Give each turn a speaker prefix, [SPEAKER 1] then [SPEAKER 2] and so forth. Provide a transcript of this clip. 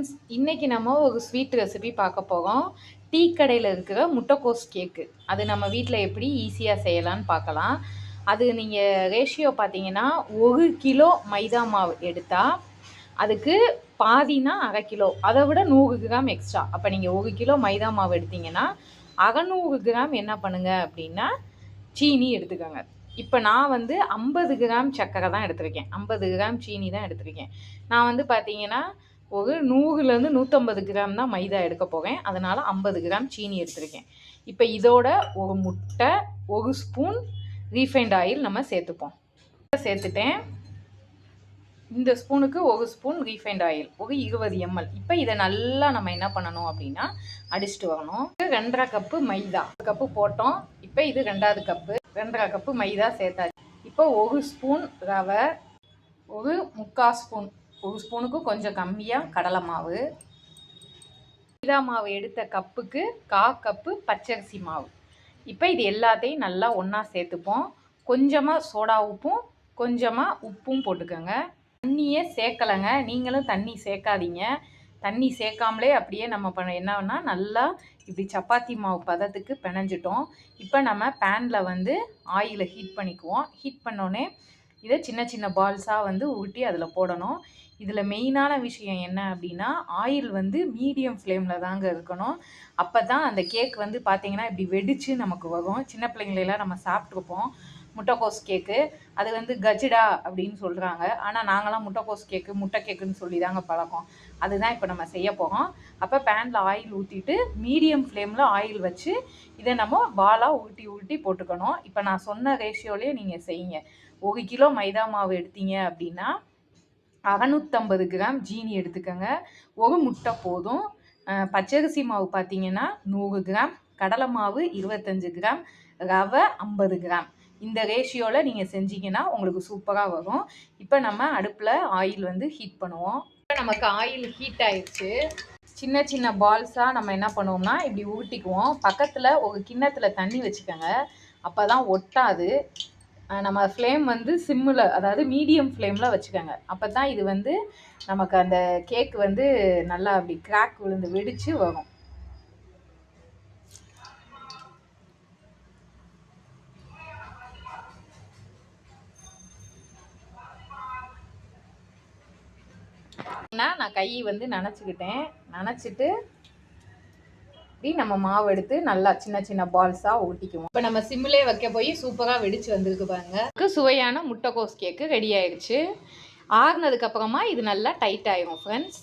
[SPEAKER 1] Friends, இன்றைக்கி நம்ம ஒரு ஸ்வீட் ரெசிபி பார்க்க போகிறோம். டீ கடையில் இருக்கிற முட்டைக்கோஸ் கேக்கு. அது நம்ம வீட்டில் எப்படி ஈஸியாக செய்யலான்னு பார்க்கலாம். அது நீங்கள் ரேஷியோ பார்த்தீங்கன்னா 1 கிலோ மைதா மாவு எடுத்தால் அதுக்கு பாதினா அரை கிலோ, அதை விட 100 கிராம் எக்ஸ்ட்ரா. அப்போ நீங்கள் 1 கிலோ மைதா மாவு எடுத்தீங்கன்னா 600 கிராம் என்ன பண்ணுங்கள் அப்படின்னா சீனி எடுத்துக்கோங்க. இப்போ நான் வந்து 50 கிராம் சர்க்கரை தான் எடுத்திருக்கேன், 50 கிராம் சீனி தான் எடுத்திருக்கேன். நான் வந்து பார்த்தீங்கன்னா ஒரு 100லேருந்து 150 கிராம் தான் மைதா எடுக்க போவேன். அதனால் 50 கிராம் சீனி எடுத்திருக்கேன். இப்போ இதோட ஒரு முட்டை, ஒரு ஸ்பூன் ரீஃபைண்ட் ஆயில் நம்ம சேர்த்துப்போம். சேர்த்துட்டேன். இந்த ஸ்பூனுக்கு ஒரு ஸ்பூன் ரீஃபைண்ட் ஆயில், ஒரு 20 ml. இப்போ இதை நல்லா நம்ம என்ன பண்ணணும் அப்படின்னா அடிச்சுட்டு வரணும். 2.5 கப்பு மைதா, கப்பு போட்டோம். இப்போ இது 2வது கப்பு, 2.5 கப்பு மைதா சேர்த்தாச்சு. இப்போ ஒரு ஸ்பூன் ரவை, ஒரு 3/4 ஸ்பூன், ஒரு ஸ்பூனுக்கு கொஞ்சம் கம்மியாக கடலை மாவு, மைதா மாவு எடுத்த கப்புக்கு 1/4 கப்பு பச்சரிசி மாவு. இப்போ இது எல்லாத்தையும் நல்லா ஒன்றா சேர்த்துப்போம். கொஞ்சமாக சோடா உப்பும் கொஞ்சமாக உப்பும் போட்டுக்கோங்க. தண்ணியே சேர்க்கலைங்க, நீங்களும் தண்ணி சேர்க்காதீங்க. தண்ணி சேர்க்காமலே அப்படியே நம்ம என்னன்னா நல்லா இப்படி சப்பாத்தி மாவு பதத்துக்கு பிணைஞ்சிட்டோம். இப்போ நம்ம பேனில் வந்து ஆயிலை ஹீட் பண்ணிக்குவோம். ஹீட் பண்ணோடனே இதை சின்ன சின்ன பால்ஸாக வந்து உருட்டி அதில் போடணும். இதில் மெயினான விஷயம் என்ன அப்படின்னா ஆயில் வந்து மீடியம் ஃப்ளேமில் தாங்க இருக்கணும். அப்போ தான் அந்த கேக் வந்து பார்த்திங்கன்னா இப்படி வெடித்து நமக்கு வரும். சின்ன பிள்ளைங்களெல்லாம் நம்ம சாப்பிட்ருப்போம் முட்டைக்கோஸ் கேக்கு. அது வந்து கஜிடா அப்படின்னு சொல்கிறாங்க. ஆனால் நாங்களாம் முட்டைக்கோஸ் கேக்கு முட்டை கேக்குன்னு சொல்லி தாங்க பழக்கம். அதுதான் இப்போ நம்ம செய்ய போகிறோம். அப்போ பேனில் ஆயில் ஊற்றிட்டு மீடியம் ஃப்ளேமில் ஆயில் வச்சு இதை நம்ம பாலாக உருட்டி போட்டுக்கணும். இப்போ நான் சொன்ன ரேஷியோலேயே நீங்கள் செய்யுங்க. 1 கிலோ மைதா மாவு எடுத்தீங்க அப்படின்னா 650 கிராம் ஜீனி எடுத்துக்கோங்க. ஒரு முட்டை போதும். பச்சரிசி மாவு பார்த்தீங்கன்னா 100 கிராம், கடலை மாவு 25 கிராம், ரவை 50 கிராம். இந்த ரேஷியோவில் நீங்கள் செஞ்சீங்கன்னா உங்களுக்கு சூப்பராக வரும். இப்போ நம்ம அடுப்பில் ஆயில் வந்து ஹீட் பண்ணுவோம். இப்போ நமக்கு ஆயில் ஹீட் ஆயிடுச்சு. சின்ன சின்ன பால்ஸாக நம்ம என்ன பண்ணுவோம்னா இப்படி ஊட்டிக்குவோம். பக்கத்தில் ஒரு கிண்ணத்தில் தண்ணி வச்சுக்கோங்க, அப்போ தான் ஒட்டாது. நம்ம ஃப்ளேம் வந்து சிம்மில், அதாவது மீடியம் ஃப்ளேமில் வச்சுக்கோங்க. அப்போ தான் இது வந்து நமக்கு அந்த கேக் வந்து நல்லா அப்படி கிராக் விழுந்து வெடித்து வரும். நான் கையை வந்து நனைச்சிக்கிட்டேன். நனைச்சிட்டு இப்படி நம்ம மாவு எடுத்து நல்லா சின்ன சின்ன பால்ஸாக ஊட்டிக்குவோம். இப்போ நம்ம சிம்மிலே வைக்க போய் சூப்பராக வெடிச்சு வந்திருக்கு பாருங்க. சுவையான முட்டைக்கோஸ் கேக்கு ரெடி ஆயிடுச்சு. ஆறுனதுக்கப்புறமா இது நல்லா டைட் ஆயிரும் ஃப்ரெண்ட்ஸ்.